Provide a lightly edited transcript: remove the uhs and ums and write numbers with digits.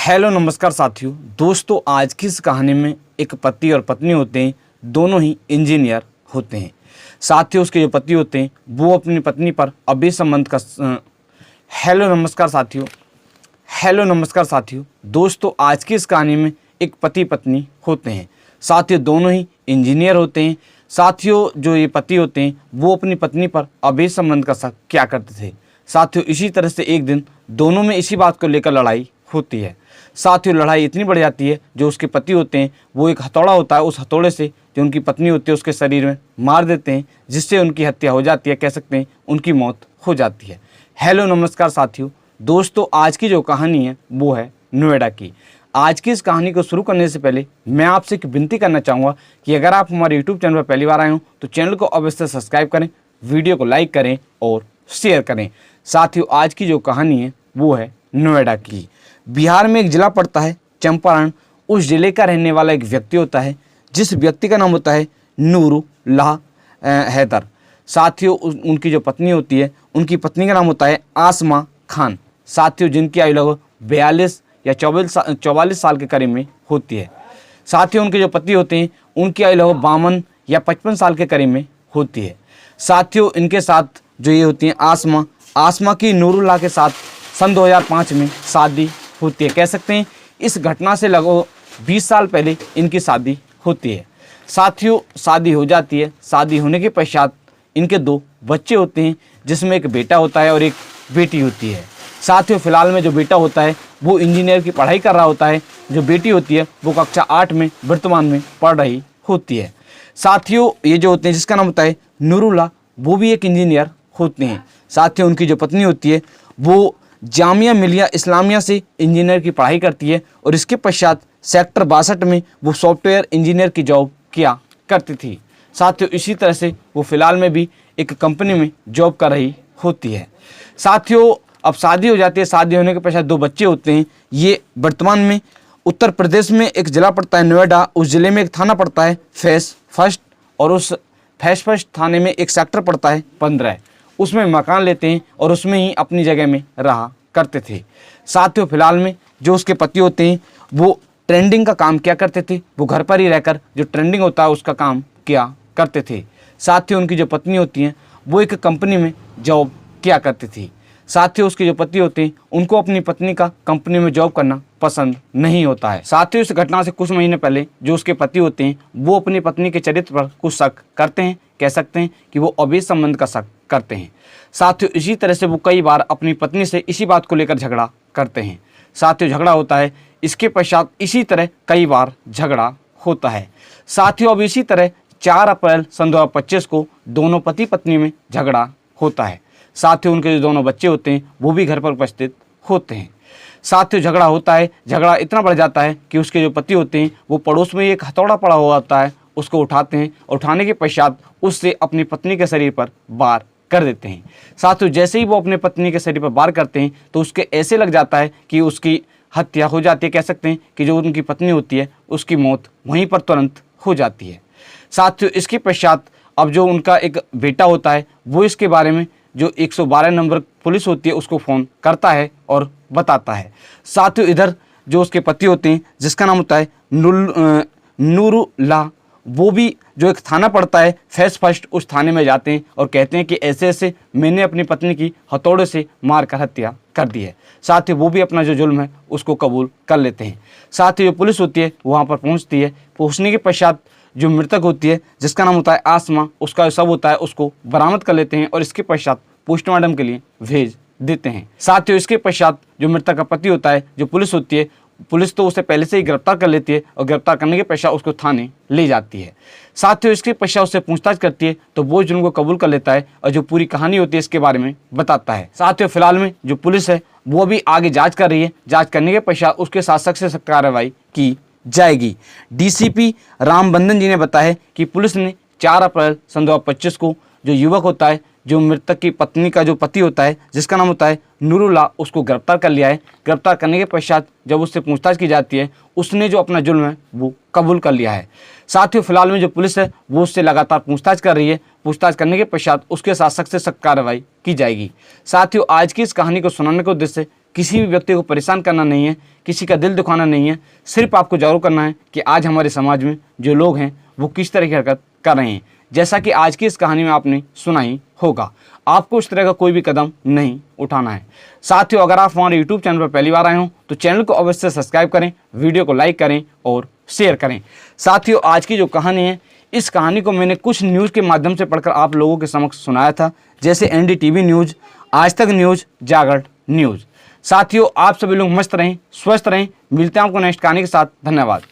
Hello नमस्कार साथियों। दोस्तों आज की इस कहानी में एक पति और पत्नी होते हैं, दोनों ही इंजीनियर होते हैं। साथियों उसके जो पति होते हैं वो अपनी पत्नी पर अभी संबंध का हेलो नमस्कार साथियों। दोस्तों आज की इस कहानी में एक पति पत्नी होते हैं। साथियों दोनों ही इंजीनियर होते हैं। साथियों जो ये पति होते हैं वो अपनी पत्नी पर अभी संबंध का शक क्या करते थे। साथियों इसी तरह से एक दिन दोनों में इसी बात को लेकर लड़ाई होती है। साथियों लड़ाई इतनी बढ़ जाती है, जो उसके पति होते हैं वो एक हथौड़ा होता है, उस हथौड़े से जो उनकी पत्नी होती है उसके शरीर में मार देते हैं, जिससे उनकी हत्या हो जाती है। कह सकते हैं उनकी मौत हो जाती है। हेलो नमस्कार साथियों। दोस्तों आज की जो कहानी है वो है नोएडा की। आज की इस कहानी को शुरू करने से पहले मैं आपसे एक विनती करना चाहूँगा कि अगर आप हमारे यूट्यूब चैनल पर पहली बार आए हो तो चैनल को अवश्य सब्सक्राइब करें, वीडियो को लाइक करें और शेयर करें। साथियों आज की जो कहानी है वो है नोएडा की। बिहार में एक ज़िला पड़ता है चंपारण। उस ज़िले का रहने वाला एक व्यक्ति होता है, जिस व्यक्ति का नाम होता है नूरुल्लाह हैदर। साथियों उनकी जो पत्नी होती है, उनकी पत्नी का नाम होता है आसमा खान। साथियों जिनकी आयु लगभग 42 या 44 साल के करीब में होती है। साथियों उनके जो पति होते हैं उनकी आयु लगभग 52 या 55 साल के करीब में होती है। साथियों इनके साथ जो ये होती हैं आसमा की नूरुल्लाह के साथ सन 2005 में शादी होती है। कह सकते हैं इस घटना से लगभग 20 साल पहले इनकी शादी होती है। साथियों शादी हो जाती है। शादी होने के पश्चात इनके 2 बच्चे होते हैं, जिसमें एक बेटा होता है और एक बेटी होती है। साथियों फिलहाल में जो बेटा होता है वो इंजीनियर की पढ़ाई कर रहा होता है, जो बेटी होती है वो कक्षा 8 में वर्तमान में पढ़ रही होती है। साथियों ये जो होते हैं जिसका नाम होता है नूरुल्लाह, वो भी एक इंजीनियर होते हैं। साथियों उनकी जो पत्नी होती है वो जामिया मिलिया इस्लामिया से इंजीनियर की पढ़ाई करती है और इसके पश्चात सेक्टर 62 में वो सॉफ्टवेयर इंजीनियर की जॉब किया करती थी। साथियों इसी तरह से वो फिलहाल में भी एक कंपनी में जॉब कर रही होती है। साथियों अब शादी हो जाती है। शादी होने के पश्चात 2 बच्चे होते हैं। ये वर्तमान में उत्तर प्रदेश में एक ज़िला पड़ता है नोएडा। उस ज़िले में एक थाना पड़ता है फेस फर्स्ट, और उस फेस फर्स्ट थाने में एक सेक्टर पड़ता है 15। उसमें मकान लेते हैं और उसमें ही अपनी जगह में रहा करते थे। साथियों फिलहाल में जो उसके पति होते हैं वो ट्रेंडिंग का काम किया करते थे। वो घर पर ही रहकर जो ट्रेंडिंग होता है उसका काम किया करते थे। साथियों उनकी जो पत्नी होती हैं वो एक कंपनी में जॉब किया करती थी। साथियों उसके जो पति होते हैं उनको अपनी पत्नी का कंपनी में जॉब करना पसंद नहीं होता है। साथियों इस घटना से कुछ महीने पहले जो उसके पति होते हैं वो अपनी पत्नी के चरित्र पर कुछ शक करते हैं। कह सकते हैं कि वो अवैध संबंध का शक करते हैं। साथियों इसी तरह से वो कई बार अपनी पत्नी से इसी बात को लेकर झगड़ा करते हैं। साथियों झगड़ा होता है। इसके पश्चात इसी तरह कई बार झगड़ा होता है। साथियों अब इसी तरह 4 अप्रैल सन 2025 को दोनों पति पत्नी में झगड़ा होता है। साथियों उनके जो दोनों बच्चे होते हैं वो भी घर पर उपस्थित होते हैं। साथियों झगड़ा होता है। झगड़ा इतना बढ़ जाता है कि उसके जो पति होते हैं वो पड़ोस में एक हथौड़ा पड़ा हुआ होता है, उसको उठाते हैं। उठाने के पश्चात उससे अपनी पत्नी के शरीर पर वार कर देते हैं। साथियों जैसे ही वो अपने पत्नी के शरीर पर वार करते हैं तो उसके ऐसे लग जाता है कि उसकी हत्या हो जाती है। कह सकते हैं कि जो उनकी पत्नी होती है उसकी मौत वहीं पर तुरंत हो जाती है। साथियों इसके पश्चात अब जो उनका एक बेटा होता है वो इसके बारे में जो 112 नंबर पुलिस होती है उसको फ़ोन करता है और बताता है। साथियों इधर जो उसके पति होते हैं जिसका नाम होता है नूरुल्लाह, वो भी जो एक थाना पड़ता है फेस फर्स्ट, उस थाने में जाते हैं और कहते हैं कि ऐसे ऐसे मैंने अपनी पत्नी की हथौड़े से मार कर हत्या कर दी है। साथ ही वो भी अपना जो जुल्म है उसको कबूल कर लेते हैं। साथ ही जो पुलिस होती है वहाँ पर पहुँचती है। पहुँचने के पश्चात जो मृतक होती है जिसका नाम होता है आसमा, उसका जो शव होता है उसको बरामद कर लेते हैं और इसके पश्चात पोस्टमार्टम के लिए भेज देते हैं। साथ ही इसके पश्चात जो मृतक का पति होता है, जो पुलिस होती है, पुलिस तो उसे पहले से ही गिरफ्तार कर लेती है और गिरफ्तार करने के पश्चात उसको थाने ले जाती है। साथ ही इसके पश्चात उससे पूछताछ करती है तो वो जुर्म को कबूल कर लेता है और जो पूरी कहानी होती है इसके बारे में बताता है। साथ ही फिलहाल में जो पुलिस है वो भी आगे जांच कर रही है। जांच करने के पश्चात उसके साथ सख्त से सख्त कार्रवाई की जाएगी। डीसीपी रामबंधन जी ने बताया कि पुलिस ने 4 अप्रैल सन 2025 को जो युवक होता है, जो मृतक की पत्नी का जो पति होता है जिसका नाम होता है नूरुल्लाह, उसको गिरफ्तार कर लिया है। गिरफ्तार करने के पश्चात जब उससे पूछताछ की जाती है उसने जो अपना जुल्म है वो कबूल कर लिया है। साथ ही फिलहाल में जो पुलिस है वो उससे लगातार पूछताछ कर रही है। पूछताछ करने के पश्चात उसके साथ सख्त से सख्त कार्रवाई की जाएगी। साथ ही आज की इस कहानी को सुनाने के उद्देश्य से किसी भी व्यक्ति को परेशान करना नहीं है, किसी का दिल दुखाना नहीं है। सिर्फ आपको जागरूक करना है कि आज हमारे समाज में जो लोग हैं वो किस तरह की हरकत कर रहे हैं। जैसा कि आज की इस कहानी में आपने सुना ही होगा, आपको उस तरह का कोई भी कदम नहीं उठाना है। साथियों, अगर आप हमारे YouTube चैनल पर पहली बार आए हो तो चैनल को अवश्य सब्सक्राइब करें, वीडियो को लाइक करें और शेयर करें। साथियों, आज की जो कहानी है, इस कहानी को मैंने कुछ न्यूज़ के माध्यम से पढ़कर आप लोगों के समक्ष सुनाया था, जैसे NDTV न्यूज़, आज तक न्यूज़, जागरण न्यूज़। साथियों, आप सभी लोग मस्त रहें, स्वस्थ रहें। मिलते हैं आपको नेक्स्ट कहानी के साथ। धन्यवाद।